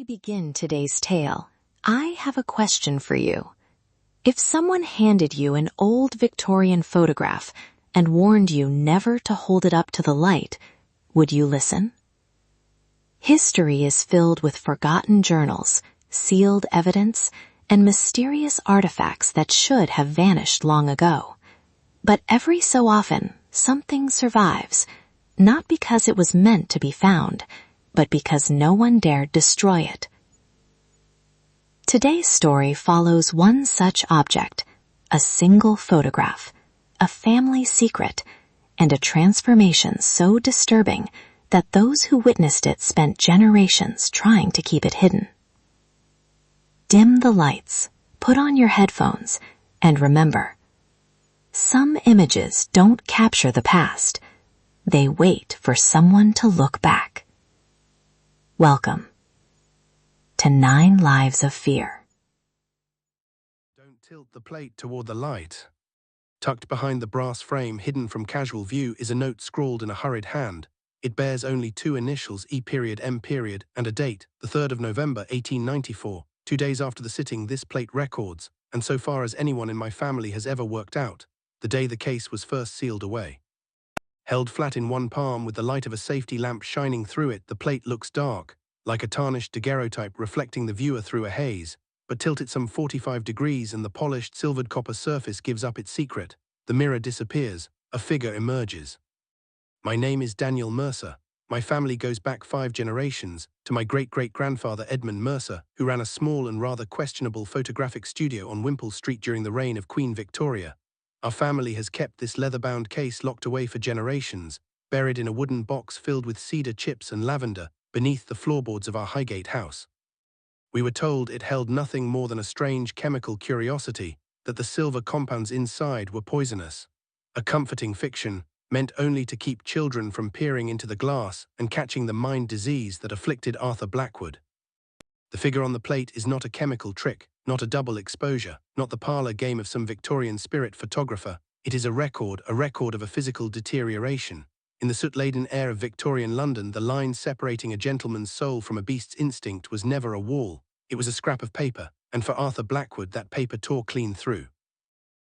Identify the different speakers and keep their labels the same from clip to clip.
Speaker 1: we begin today's tale, I have a question for you. If someone handed you an old Victorian photograph and warned you never to hold it up to the light, would you listen? History is filled with forgotten journals, sealed evidence, and mysterious artifacts that should have vanished long ago. But every so often, something survives, not because it was meant to be found, but because no one dared destroy it. Today's story follows one such object, a single photograph, a family secret, and a transformation so disturbing that those who witnessed it spent generations trying to keep it hidden. Dim the lights, put on your headphones, and remember, some images don't capture the past. They wait for someone to look back. Welcome to 9 Lives of Fear.
Speaker 2: Don't tilt the plate toward the light. Tucked behind the brass frame hidden from casual view is a note scrawled in a hurried hand. It bears only 2 initials, E.M. and a date, the 3rd of November 1894, 2 days after the sitting this plate records, and so far as anyone in my family has ever worked out, the day the case was first sealed away. Held flat in one palm with the light of a safety lamp shining through it, the plate looks dark, like a tarnished daguerreotype reflecting the viewer through a haze, but tilt it some 45 degrees and the polished silvered copper surface gives up its secret. The mirror disappears, a figure emerges. My name is Daniel Mercer. My family goes back 5 generations, to my great-great-grandfather Edmund Mercer, who ran a small and rather questionable photographic studio on Wimpole Street during the reign of Queen Victoria. Our family has kept this leather-bound case locked away for generations, buried in a wooden box filled with cedar chips and lavender, beneath the floorboards of our Highgate house. We were told it held nothing more than a strange chemical curiosity, that the silver compounds inside were poisonous. A comforting fiction, meant only to keep children from peering into the glass and catching the mind disease that afflicted Arthur Blackwood. The figure on the plate is not a chemical trick, not a double exposure, not the parlor game of some Victorian spirit photographer. It is a record of a physical deterioration. In the soot-laden air of Victorian London, the line separating a gentleman's soul from a beast's instinct was never a wall. It was a scrap of paper, and for Arthur Blackwood that paper tore clean through.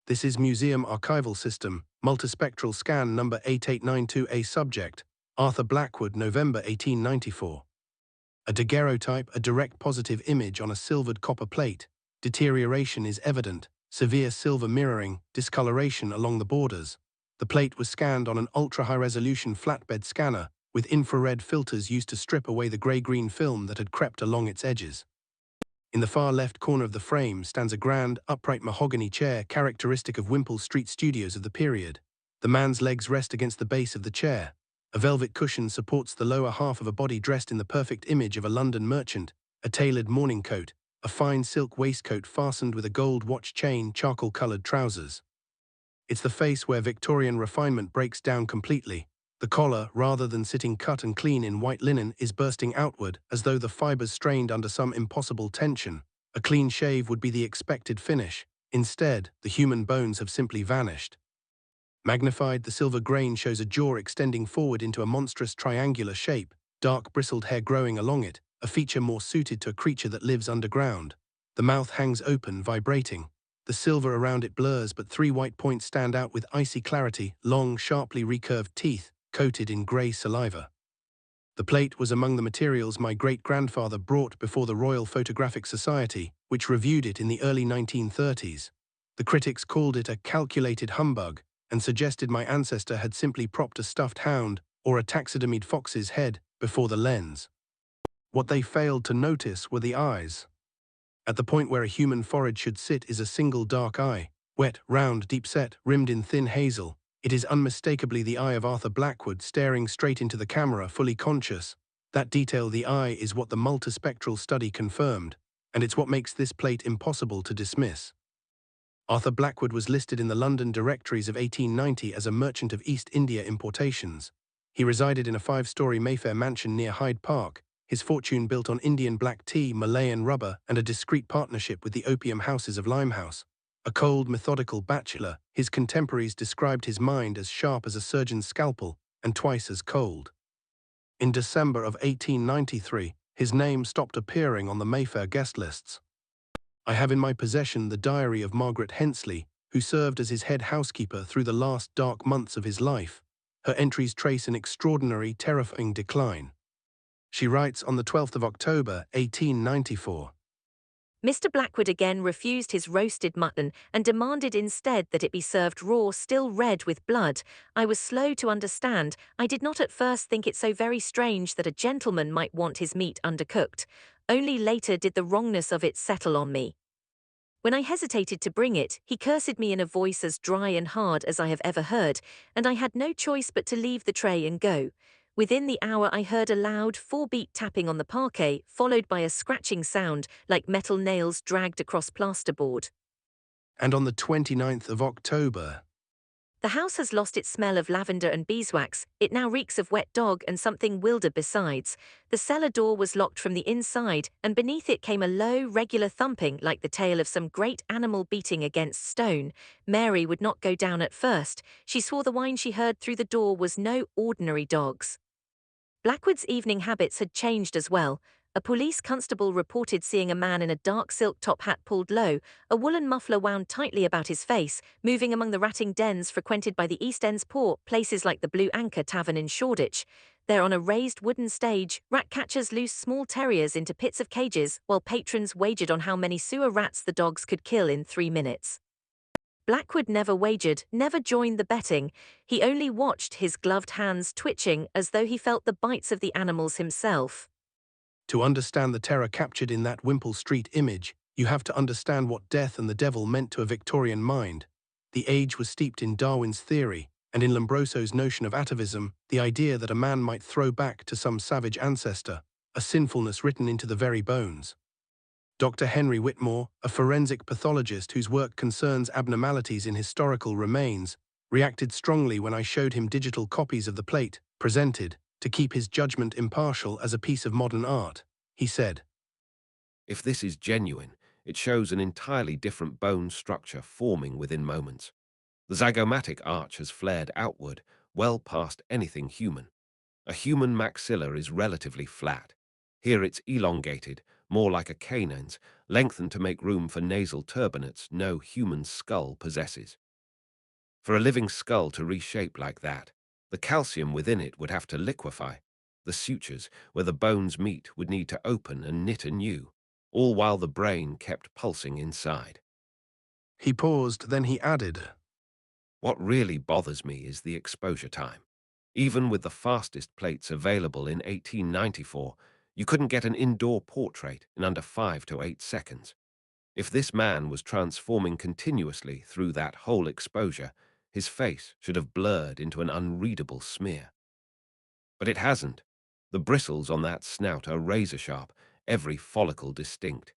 Speaker 2: This is Museum Archival System, Multispectral Scan number 8892A. Subject, Arthur Blackwood, November 1894. A daguerreotype, a direct positive image on a silvered copper plate. Deterioration is evident, severe silver mirroring, discoloration along the borders. The plate was scanned on an ultra-high-resolution flatbed scanner, with infrared filters used to strip away the grey-green film that had crept along its edges. In the far left corner of the frame stands a grand, upright mahogany chair characteristic of Wimpole Street studios of the period. The man's legs rest against the base of the chair. A velvet cushion supports the lower half of a body dressed in the perfect image of a London merchant, a tailored morning coat, a fine silk waistcoat fastened with a gold watch chain, charcoal-coloured trousers. It's the face where Victorian refinement breaks down completely. The collar, rather than sitting cut and clean in white linen, is bursting outward, as though the fibers strained under some impossible tension. A clean shave would be the expected finish. Instead, the human bones have simply vanished. Magnified, the silver grain shows a jaw extending forward into a monstrous triangular shape, dark bristled hair growing along it, a feature more suited to a creature that lives underground. The mouth hangs open, vibrating. The silver around it blurs, but 3 white points stand out with icy clarity, long, sharply recurved teeth, coated in grey saliva. The plate was among the materials my great-grandfather brought before the Royal Photographic Society, which reviewed it in the early 1930s. The critics called it a calculated humbug, and suggested my ancestor had simply propped a stuffed hound or a taxidermied fox's head before the lens. What they failed to notice were the eyes. At the point where a human forehead should sit is a single dark eye, wet, round, deep-set, rimmed in thin hazel. It is unmistakably the eye of Arthur Blackwood, staring straight into the camera, fully conscious. That detail, the eye, is what the multispectral study confirmed, and it's what makes this plate impossible to dismiss. Arthur Blackwood was listed in the London directories of 1890 as a merchant of East India importations. He resided in a 5-story Mayfair mansion near Hyde Park, his fortune built on Indian black tea, Malayan rubber, and a discreet partnership with the opium houses of Limehouse. A cold, methodical bachelor, his contemporaries described his mind as sharp as a surgeon's scalpel and twice as cold. In December of 1893, His name stopped appearing on the Mayfair guest lists. I have in my possession the diary of Margaret Hensley, who served as his head housekeeper through the last dark months of his life. Her entries trace an extraordinary, terrifying decline. She writes on the 12th of October, 1894.
Speaker 3: Mr. Blackwood again refused his roasted mutton and demanded instead that it be served raw, still red with blood. I was slow to understand. I did not at first think it so very strange that a gentleman might want his meat undercooked. Only later did the wrongness of it settle on me. When I hesitated to bring it, he cursed me in a voice as dry and hard as I have ever heard, and I had no choice but to leave the tray and go. Within the hour I heard a loud, four-beat tapping on the parquet, followed by a scratching sound, like metal nails dragged across plasterboard.
Speaker 2: And on the 29th of October,
Speaker 3: The house has lost its smell of lavender and beeswax. It now reeks of wet dog and something wilder besides. The cellar door was locked from the inside, and beneath it came a low, regular thumping like the tail of some great animal beating against stone. Mary would not go down at first. She swore the whine she heard through the door was no ordinary dog's. Blackwood's evening habits had changed as well. A police constable reported seeing a man in a dark silk top hat pulled low, a woolen muffler wound tightly about his face, moving among the ratting dens frequented by the East End's poor, places like the Blue Anchor Tavern in Shoreditch. There on a raised wooden stage, rat-catchers loosed small terriers into pits of cages, while patrons wagered on how many sewer rats the dogs could kill in 3 minutes. Blackwood never wagered, never joined the betting. He only watched, his gloved hands twitching as though he felt the bites of the animals himself.
Speaker 2: to understand the terror captured in that Wimpole Street image, you have to understand what death and the devil meant to a Victorian mind. The age was steeped in Darwin's theory, and in Lombroso's notion of atavism, the idea that a man might throw back to some savage ancestor, a sinfulness written into the very bones. Dr. Henry Whitmore, a forensic pathologist whose work concerns abnormalities in historical remains, reacted strongly when I showed him digital copies of the plate, presented, to keep his judgment impartial as a piece of modern art. He said,
Speaker 4: If this is genuine, it shows an entirely different bone structure forming within moments. The zygomatic arch has flared outward, well past anything human. A human maxilla is relatively flat. Here it's elongated, more like a canine's, lengthened to make room for nasal turbinates no human skull possesses. For a living skull to reshape like that, the calcium within it would have to liquefy. The sutures where the bones meet would need to open and knit anew, all while the brain kept pulsing inside.
Speaker 2: He paused, then he added,
Speaker 4: What really bothers me is the exposure time. Even with the fastest plates available in 1894, you couldn't get an indoor portrait in under 5 to 8 seconds. If this man was transforming continuously through that whole exposure, his face should have blurred into an unreadable smear. But it hasn't. The bristles on that snout are razor-sharp, every follicle distinct.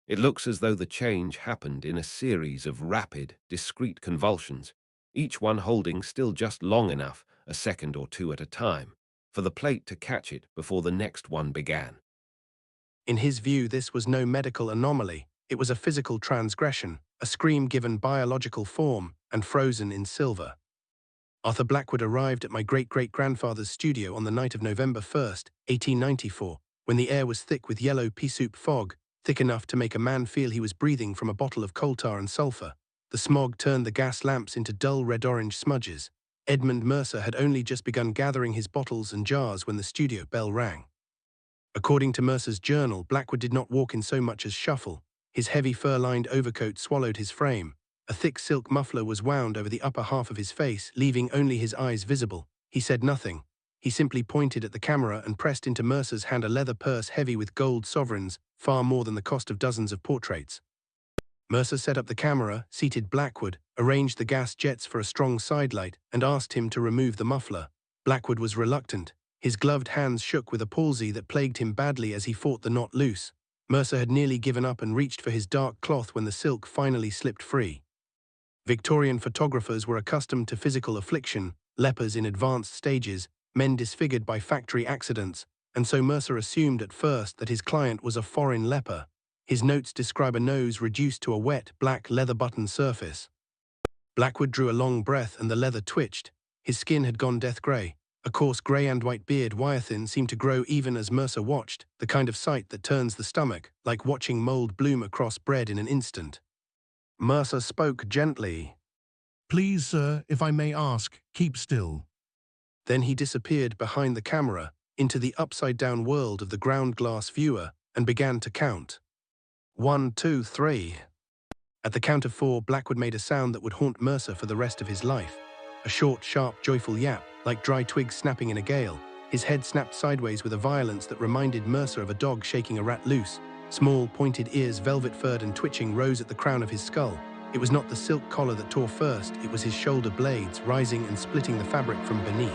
Speaker 4: It looks as though the change happened in a series of rapid, discrete convulsions, each one holding still just long enough, a second or two at a time, for the plate to catch it before the next one began.
Speaker 2: In his view, this was no medical anomaly. It was a physical transgression, a scream given biological form and frozen in silver. Arthur Blackwood arrived at my great-great-grandfather's studio on the night of November 1st, 1894, when the air was thick with yellow pea-soup fog, thick enough to make a man feel he was breathing from a bottle of coal tar and sulfur. The smog turned the gas lamps into dull red-orange smudges. Edmund Mercer had only just begun gathering his bottles and jars when the studio bell rang. According to Mercer's journal, Blackwood did not walk in so much as shuffle. His heavy fur-lined overcoat swallowed his frame. A thick silk muffler was wound over the upper half of his face, leaving only his eyes visible. He said nothing. He simply pointed at the camera and pressed into Mercer's hand a leather purse heavy with gold sovereigns, far more than the cost of dozens of portraits. Mercer set up the camera, seated Blackwood, arranged the gas jets for a strong sidelight, and asked him to remove the muffler. Blackwood was reluctant. His gloved hands shook with a palsy that plagued him badly as he fought the knot loose. Mercer had nearly given up and reached for his dark cloth when the silk finally slipped free. Victorian photographers were accustomed to physical affliction, lepers in advanced stages, men disfigured by factory accidents, and so Mercer assumed at first that his client was a foreign leper. His notes describe a nose reduced to a wet, black leather-button surface. Blackwood drew a long breath and the leather twitched. His skin had gone death grey. A coarse grey and white beard wire-thin seemed to grow even as Mercer watched, the kind of sight that turns the stomach, like watching mold bloom across bread in an instant. Mercer spoke gently.
Speaker 5: "Please, sir, if I may ask, keep still."
Speaker 2: Then he disappeared behind the camera, into the upside-down world of the ground glass viewer, and began to count. 1, 2, 3. At the count of 4, Blackwood made a sound that would haunt Mercer for the rest of his life. A short, sharp, joyful yap, like dry twigs snapping in a gale. His head snapped sideways with a violence that reminded Mercer of a dog shaking a rat loose. Small, pointed ears, velvet-furred and twitching, rose at the crown of his skull. It was not the silk collar that tore first, it was his shoulder blades, rising and splitting the fabric from beneath.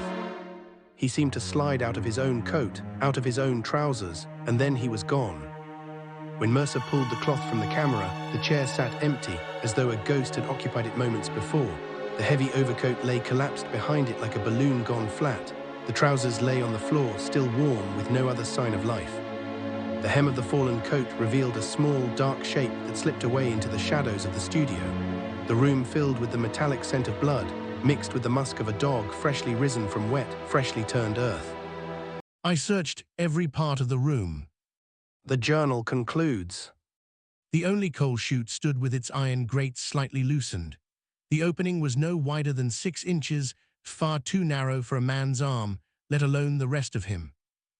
Speaker 2: He seemed to slide out of his own coat, out of his own trousers, and then he was gone. When Mercer pulled the cloth from the camera, the chair sat empty, as though a ghost had occupied it moments before. The heavy overcoat lay collapsed behind it like a balloon gone flat. The trousers lay on the floor, still warm, with no other sign of life. The hem of the fallen coat revealed a small, dark shape that slipped away into the shadows of the studio. The room filled with the metallic scent of blood, mixed with the musk of a dog freshly risen from wet, freshly turned earth.
Speaker 5: "I searched every part of the room."
Speaker 2: The journal concludes.
Speaker 5: The only coal chute stood with its iron grate slightly loosened. The opening was no wider than 6 inches, far too narrow for a man's arm, let alone the rest of him.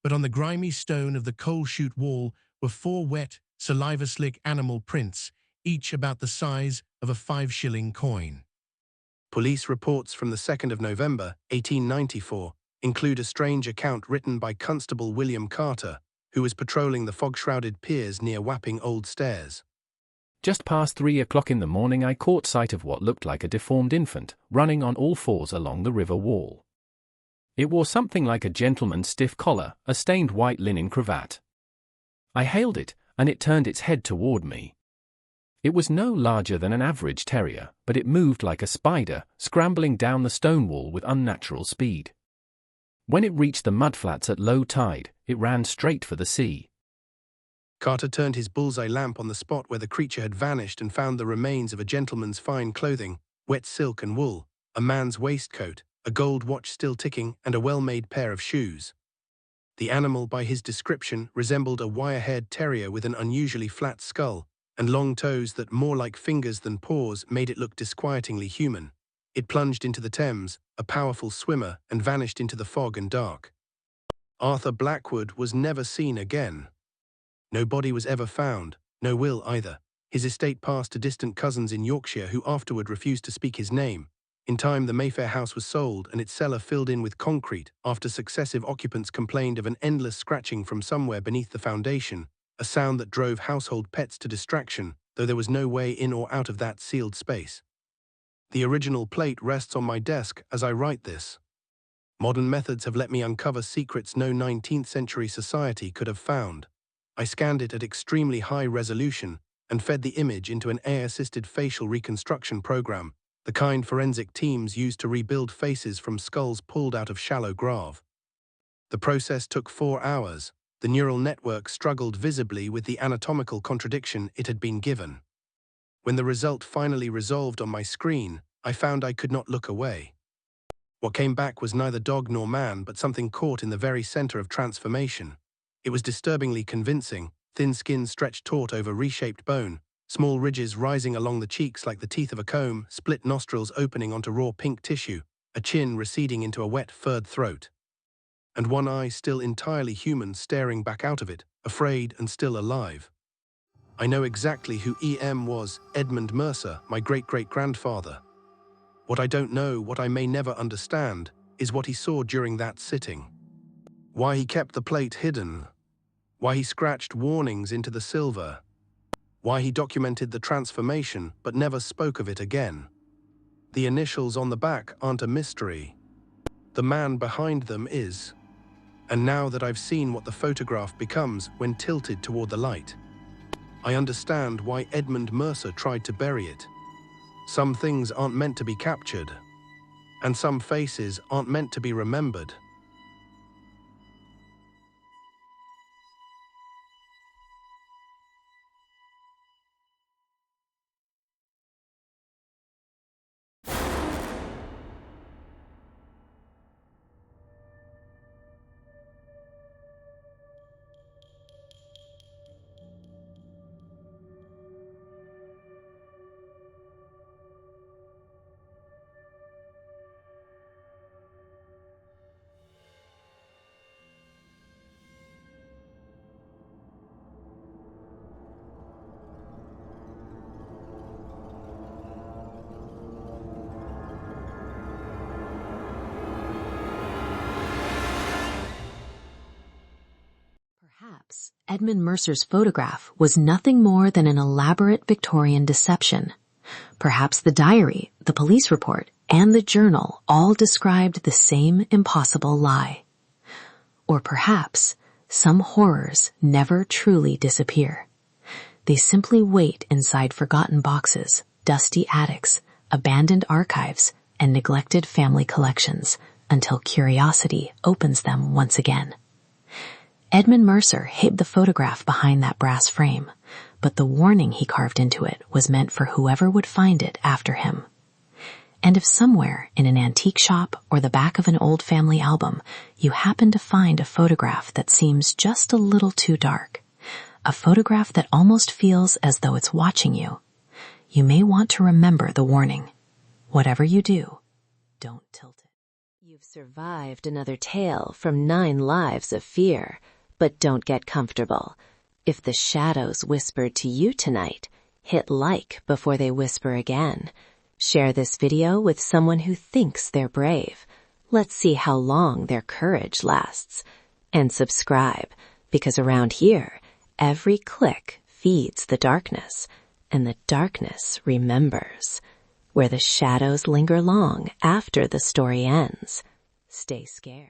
Speaker 5: But on the grimy stone of the coal chute wall were 4 wet, saliva-slick animal prints, each about the size of a 5-shilling coin.
Speaker 2: Police reports from the 2nd of November, 1894, include a strange account written by Constable William Carter, who was patrolling the fog-shrouded piers near Wapping Old Stairs.
Speaker 6: Just past 3 o'clock in the morning, I caught sight of what looked like a deformed infant, running on all fours along the river wall. It wore something like a gentleman's stiff collar, a stained white linen cravat. I hailed it, and it turned its head toward me. It was no larger than an average terrier, but it moved like a spider, scrambling down the stone wall with unnatural speed. When it reached the mudflats at low tide, it ran straight for the sea.
Speaker 2: Carter turned his bullseye lamp on the spot where the creature had vanished and found the remains of a gentleman's fine clothing, wet silk and wool, a man's waistcoat, a gold watch still ticking, and a well-made pair of shoes. The animal, by his description, resembled a wire-haired terrier with an unusually flat skull, and long toes that, more like fingers than paws, made it look disquietingly human. It plunged into the Thames, a powerful swimmer, and vanished into the fog and dark. Arthur Blackwood was never seen again. No body was ever found, no will either. His estate passed to distant cousins in Yorkshire who afterward refused to speak his name. In time, the Mayfair house was sold and its cellar filled in with concrete after successive occupants complained of an endless scratching from somewhere beneath the foundation, a sound that drove household pets to distraction, though there was no way in or out of that sealed space. The original plate rests on my desk as I write this. Modern methods have let me uncover secrets no 19th century society could have found. I scanned it at extremely high resolution and fed the image into an AI-assisted facial reconstruction program, the kind forensic teams use to rebuild faces from skulls pulled out of shallow grave. The process took 4 hours. The neural network struggled visibly with the anatomical contradiction it had been given. When the result finally resolved on my screen, I found I could not look away. What came back was neither dog nor man, but something caught in the very center of transformation. It was disturbingly convincing, thin skin stretched taut over reshaped bone, small ridges rising along the cheeks like the teeth of a comb, split nostrils opening onto raw pink tissue, a chin receding into a wet, furred throat. And one eye still entirely human staring back out of it, afraid and still alive. I know exactly who E.M. was, Edmund Mercer, my great-great-grandfather. What I don't know, what I may never understand, is what he saw during that sitting. Why he kept the plate hidden. Why he scratched warnings into the silver. Why he documented the transformation but never spoke of it again. The initials on the back aren't a mystery. The man behind them is. And now that I've seen what the photograph becomes when tilted toward the light, I understand why Edmund Mercer tried to bury it. Some things aren't meant to be captured, and some faces aren't meant to be remembered.
Speaker 1: this, Edmund Mercer's photograph was nothing more than an elaborate Victorian deception. Perhaps the diary, the police report, and the journal all described the same impossible lie. Or perhaps some horrors never truly disappear. They simply wait inside forgotten boxes, dusty attics, abandoned archives, and neglected family collections until curiosity opens them once again. Edmund Mercer hid the photograph behind that brass frame, but the warning he carved into it was meant for whoever would find it after him. And if somewhere in an antique shop or the back of an old family album you happen to find a photograph that seems just a little too dark, a photograph that almost feels as though it's watching you, you may want to remember the warning. Whatever you do, don't tilt it.
Speaker 7: You've survived another tale from 9 lives of fear, but don't get comfortable. If the shadows whispered to you tonight, hit like before they whisper again. Share this video with someone who thinks they're brave. Let's see how long their courage lasts. And subscribe, because around here, every click feeds the darkness, and the darkness remembers. Where the shadows linger long after the story ends. Stay scared.